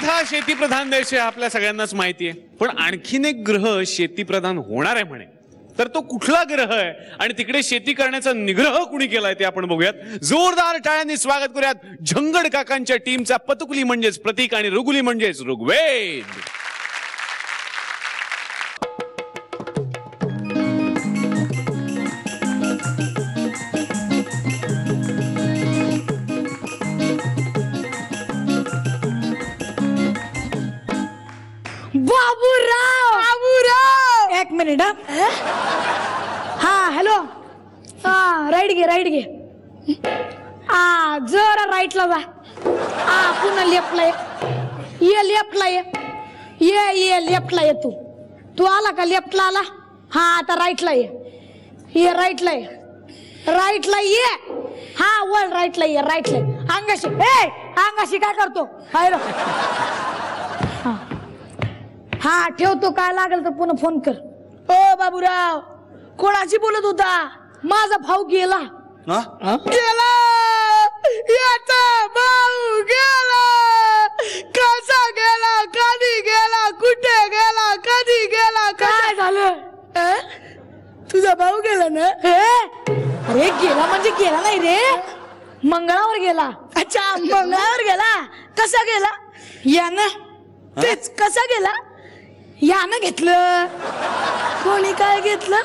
हा शेतीप्रधान देश आहे आपल्या सगळ्यांनाच माहिती आहे, पण आणखीन एक ग्रह शेतीप्रधान होणार आहे म्हणे. तर तो कुठला ग्रह आहे आणि तिकडे शेती करण्याचा निग्रह कुणी केलाय ते आपण बघूयात. जोरदार टाळ्यांनी स्वागत करूयात झंगड काकांच्या टीमचा पतुकुली म्हणजेच प्रतीक आणि ऋगुली म्हणजेच ऋग्वेद. बाबूराव बाबूराव एक मिनिट. हा हॅलो. हा राईट घे. जरा राईटला जा. पुन्हा लेफ्टला ये लेफ्टला ये लेफ्टला ये. तू आला का लेफ्टला आला. हा आता राईटला ये राईटला ये. हा वळ राईटला ये अंगाशी काय करतो. हा ठेवतो, काय लागेल तर पुन्हा फोन कर. ओ बाबूराव कोणाशी बोलत होता. माझा भाऊ गेला. गेला याचा भाऊ गेला. कसा गेला, कधी गेला, कुठे गेला, कधी गेला, काय झालं. तुझा भाऊ गेला ना. अरे गेला म्हणजे गेला नाही रे, मंगळावर गेला. अच्छा मंगळावर गेला. कसा गेला. यानं तेच कसा गेला. यानं घेतलं. कोणी काय घेतलं.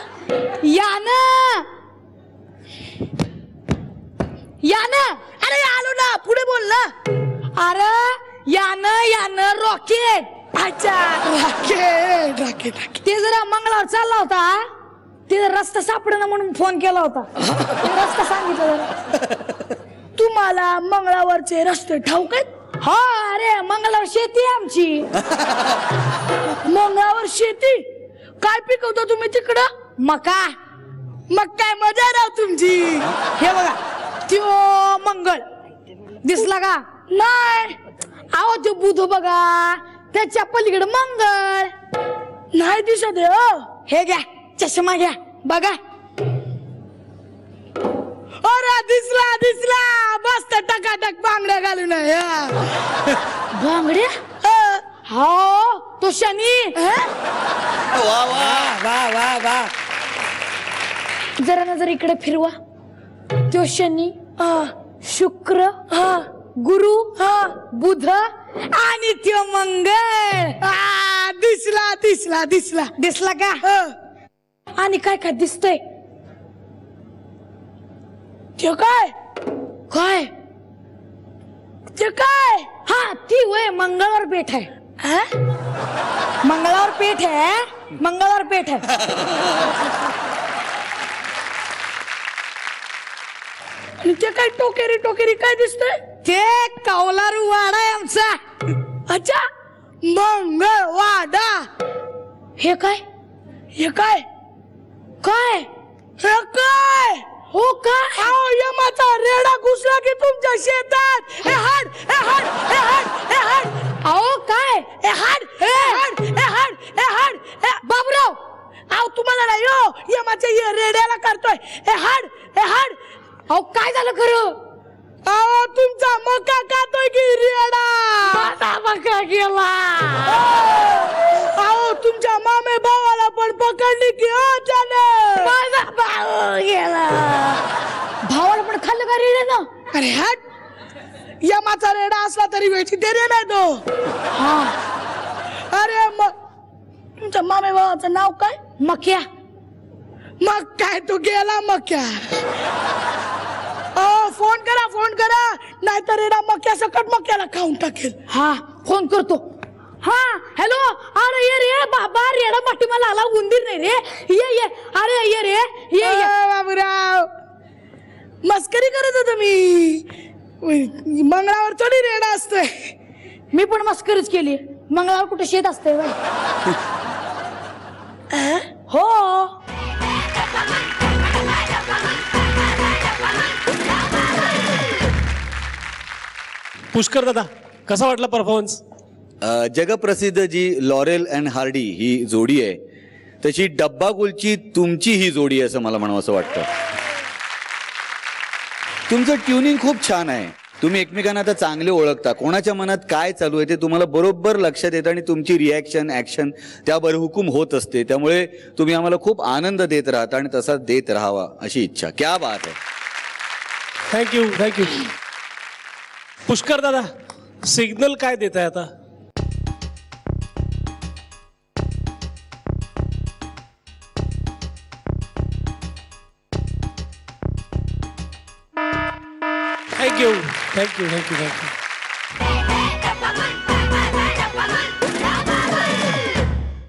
यानं. अरे आलो ना, पुढे बोल ना. अरे यानं रॉकेट. अच्छा रॉकेट. ते जरा मंगळावर चालला होता, ते रस्ता सापडेना म्हणून फोन केला होता. रस्ता सांगितलं जरा. तुम्हाला मंगळावरचे रस्ते ठाऊक आहेत. हा अरे मंगळावर शेती आहे आमची. मंगळावर शेती. काय पिकवता तुम्ही तिकडं. मका. मग काय मजा राव तुमची. हे बघा त्यो मंगळ दिसला का. नाही आहो तो बुध बघा, त्याच्या पलीकडे मंगळ नाही दिसत. हे घ्या चष्मा घ्या बघा. अरे दिसला मस्त टकाटक बांगड्या घालून. बांगड्या. हो तो शनी. वा वा वा वा वा. जरा नजर इकडे फिरवा. तो शनी, शुक्र, गुरु, बुध आणि त्यो मंगळ. दिसला का. आणि काय काय दिसतंय. ते काय हा ती वय मंगळवार पेठ आहे. मंगळवार पेठ आहे. ते काय टोकेरी काय दिसतंय. ते कौलारू वाडा आहे आमचा. अच्छा मंगळवाडा. हे काय हो काय. यमाचा रेडा घुसला की तुमच्या शेतात. अहो काय. बाबूराव अहो तुम्हाला नाही यमाच्या रेड्याला करतोय. हाड अहो काय झालं खरं. अहो तुमचा मका खातोय की रेडा. माझा मका गेला. अहो तुमच्या मामे भावाला पण पकडली की माझा भाऊ गेला. भावाला पण खाल्लं का रेड्यानं. अरे हट यमाचा रेडा असला तरी व्हेजिटेरियन आहे तो. हा अरे मग तुमच्या मामे भावाचं नाव काय. मक्या. मग काय तो गेला मक्या. फोन करा नाहीतर रेडा मक्या सकट मक्याला खाऊन टाकेल. हा फोन करतो. हा हॅलो. अरे ये रे बाबा रेडा पाठी मला आला. उंदीर नाही रे. ये अरे ये रे ये बाबूराव मस्करी करत होतो मी. मंगळावर थोडी रेडा असतोय. मी पण मस्करीच केली. मंगळावर कुठे शेत असते. हो पुष्कर दादा कसा वाटला परफॉर्मन्स. जगप्रसिद्ध जी लॉरेल अँड हार्डी ही जोडी आहे तशी डब्बा गुलची तुमची ही जोडी आहे असं मला म्हणावं असं वाटतं. तुमचं ट्युनिंग खूप छान आहे. तुम्ही एकमेकांना आता चांगले ओळखता, कोणाच्या मनात काय चालू आहे ते तुम्हाला बरोबर लक्षात येतं आणि तुमची रिॲक्शन ॲक्शन त्यावर हुकूम होत असते. त्यामुळे तुम्ही आम्हाला खूप आनंद देत राहता आणि तसा देत राहावा अशी इच्छा. क्या बात आहे. थँक्यू. पुष्कर दादा, सिग्नल काय देत आहे आता? थँक्यू.